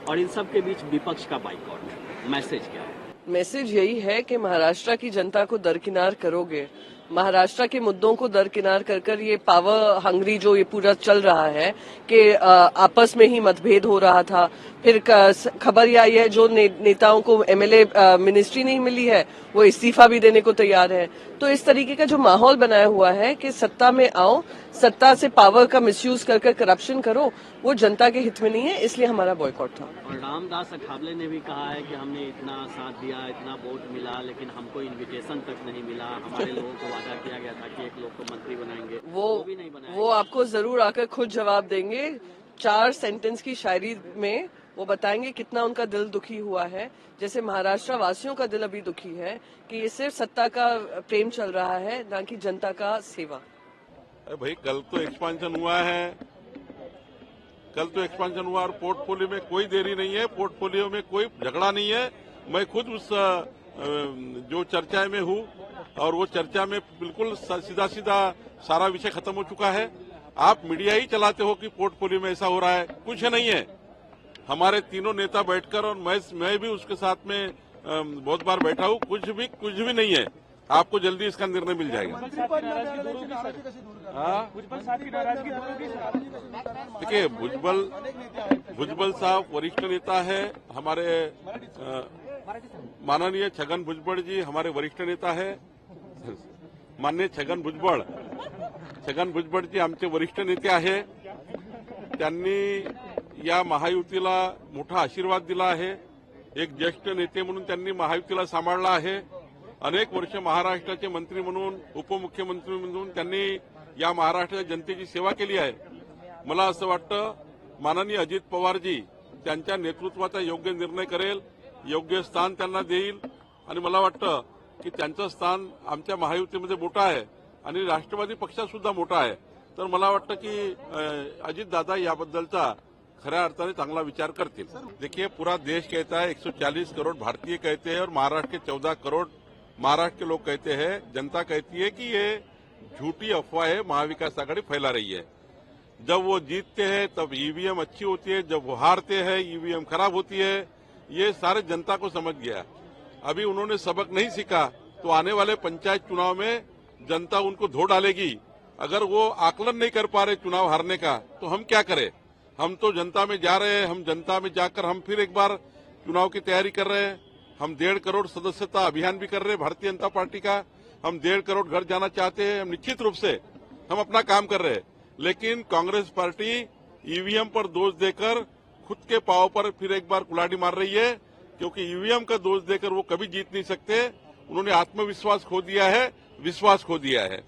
और in sub K beach विपक्ष का बाइकआउट, मैसेज क्या है? मैसेज यही है कि महाराष्ट्र की जनता को दरकिनार करोगे, महाराष्ट्र के मुद्दों को दरकिनार कर कर ये पावर हंगरी जो ये पूरा चल रहा है कि आपस में ही मतभेद हो रहा था। फिर खबर ये आई है जो नेताओं को एमएलए मिनिस्ट्री नहीं मिली है वो इस्तीफा भी देने को तैयार है। तो इस तरीके का जो माहौल बनाया हुआ है कि सत्ता में आओ, सत्ता से पावर का मिसयूज कर कर करप्शन करो, वो जनता के हित में नहीं है, इसलिए हमारा बॉयकॉट था। और रामदास अठावले ने भी कहा है कि हमने इतना साथ दिया, इतना वोट मिला, लेकिन हमको इन्विटेशन तक नहीं मिला। हमारे लोगों को वादा किया गया था कि एक लोग को मंत्री बनाएंगे, वो भी नहीं बनाया। वो आपको जरूर आकर खुद जवाब देंगे। 4 सेंटेंस की शायरी में वो बताएंगे कितना उनका दिल दुखी हुआ है, जैसे महाराष्ट्र वासियों का दिल अभी दुखी है कि ये सिर्फ सत्ता का प्रेम चल रहा है, ना कि जनता का सेवा। अरे भाई, कल तो एक्सपांशन हुआ है, कल तो एक्सपांशन हुआ और पोर्टफोलियो में कोई देरी नहीं है, पोर्टफोलियो में कोई झगड़ा नहीं है। मैं खुद उस जो चर्चा में हूँ और वो चर्चा में बिल्कुल सीधा सीधा सारा विषय खत्म हो चुका है। आप मीडिया ही चलाते हो कि पोर्टफोलियो में ऐसा हो रहा है, कुछ नहीं है। हमारे तीनों नेता बैठकर और मैं भी उसके साथ में बहुत बार बैठा हूँ, कुछ भी नहीं है। आपको जल्दी इसका निर्णय मिल जाएगा। देखिए, भुजबल साहब वरिष्ठ नेता है हमारे, माननीय छगन भुजबळ जी हमारे वरिष्ठ नेता है। माननीय छगन भुजबळ जी आमचे वरिष्ठ नेते आहे। त्यांनी या महायुतीला मोठा आशीर्वाद दिला आहे। एक ज्येष्ठ नेते म्हणून त्यांनी महायुतीला सांभाळला आहे। अनेक वर्ष महाराष्ट्राचे मंत्री म्हणून, उपमुख्यमंत्री म्हणून त्यांनी या महाराष्ट्राच्या जनतेची सेवा केली आहे। मला असं वाटतं माननीय अजित पवारजी त्यांच्या नेतृत्वाचा योग्य निर्णय करेल, योग्य स्थान त्यांना देईल आणि मला वाटतं की त्यांचं स्थान आमच्या महायुतीमध्ये मोठं आहे आणि राष्ट्रवादी पक्षात सुद्धा मोठा आहे। तर मला वाटतं की अजितदादा याबद्दलचा खऱ्या अर्थाने चांगला विचार करतील। देखिए, पूरा देश कहता है 140 करोड़ भारतीय कहते हैं और महाराष्ट्र के 14 करोड़ महाराष्ट्र के लोग कहते हैं, जनता कहती है कि ये झूठी अफवाह है, महाविकास आघाड़ी फैला रही है। जब वो जीतते हैं तब ईवीएम अच्छी होती है, जब वो हारते हैं ईवीएम खराब होती है। ये सारे जनता को समझ गया। अभी उन्होंने सबक नहीं सीखा तो आने वाले पंचायत चुनाव में जनता उनको धो डालेगी। अगर वो आकलन नहीं कर पा रहे चुनाव हारने का तो हम क्या करें? हम तो जनता में जा रहे हैं, हम जनता में जाकर हम फिर एक बार चुनाव की तैयारी कर रहे हैं। हम 1.5 करोड़ सदस्यता अभियान भी कर रहे हैं भारतीय जनता पार्टी का। हम 1.5 करोड़ घर जाना चाहते हैं। हम निश्चित रूप से हम अपना काम कर रहे हैं, लेकिन कांग्रेस पार्टी ईवीएम पर दोष देकर खुद के पांव पर फिर एक बार कुल्हाड़ी मार रही है, क्योंकि ईवीएम का दोष देकर वो कभी जीत नहीं सकते। उन्होंने आत्मविश्वास खो दिया है, विश्वास खो दिया है।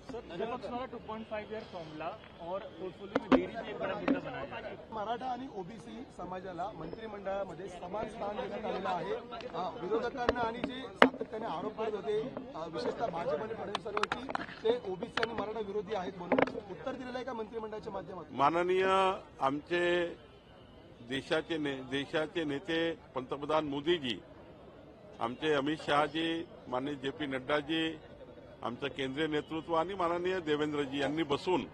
मराठा आणि ओबीसी समाजाला मंत्रिमंडळामध्ये समान स्थान देण्यात आलेलं आहे। विरोधकांना आणि जे सातत्याने आरोप करत होते, विशेषतः भाजप आणि फडणवीसांवरती, ते ओबीसी आणि मराठा विरोधी आहेत म्हणून उत्तर दिलेलं आहे का मंत्रिमंडळाच्या माध्यमातून? माननीय आमचे देशाचे नेते पंतप्रधान मोदीजी, आमचे अमित शहाजी, माननीय जेपी नड्डाजी, आमचं केंद्रीय नेतृत्व आणि माननीय देवेंद्रजी यांनी बसून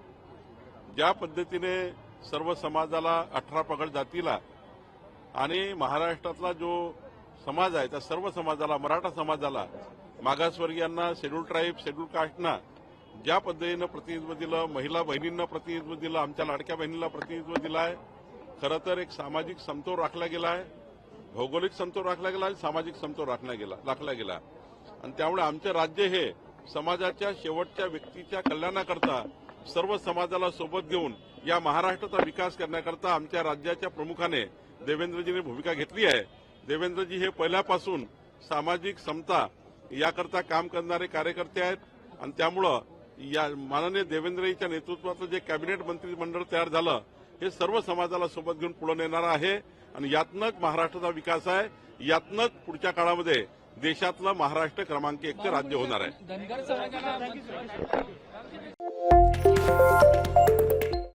ज्या पद्धतीने सर्व समाजाला 18 पगड जातीला आणि महाराष्ट्रातला जो समाज आहे त्या सर्व समाजाला, मराठा समाजाला, मागासवर्गीयांना, शेड्यूल ट्राईब, शेड्यूल कास्टना ज्या पद्धतीनं प्रतिनिधित्व दिलं, महिला बहिणींना प्रतिनिधित्व दिलं, आमच्या लाडक्या बहिणीला प्रतिनिधित्व दिलं आहे। खरं तर एक सामाजिक समतोल राखला गेला आहे, भौगोलिक समतोल राखला गेला आहे, सामाजिक समतोल राखला गेला आणि त्यामुळे आमचे राज्य हे समाजाच्या शेवटच्या व्यक्तीच्या कल्याणाकरता सर्व समाजाला सोबत घेऊन या महाराष्ट्राचा विकास करण्याकरता आमच्या राज्याच्या प्रमुखाने देवेंद्रजींनी भूमिका घेतली आहे। देवेंद्रजी हे पहिल्यापासून सामाजिक समता याकरता काम करणारे कार्यकर्ते आहेत आणि त्यामुळे या माननीय देवेंद्रजींच्या नेतृत्वाचं जे कॅबिनेट मंत्रिमंडळ तयार झालं हे सर्व समाजाला सोबत घेऊन पुढे नेणार आहे आणि यातनंच महाराष्ट्राचा विकास आहे। यातनंच पुढच्या काळामध्ये देशातलं महाराष्ट्र क्रमांक 1 चे राज्य होणार आहे।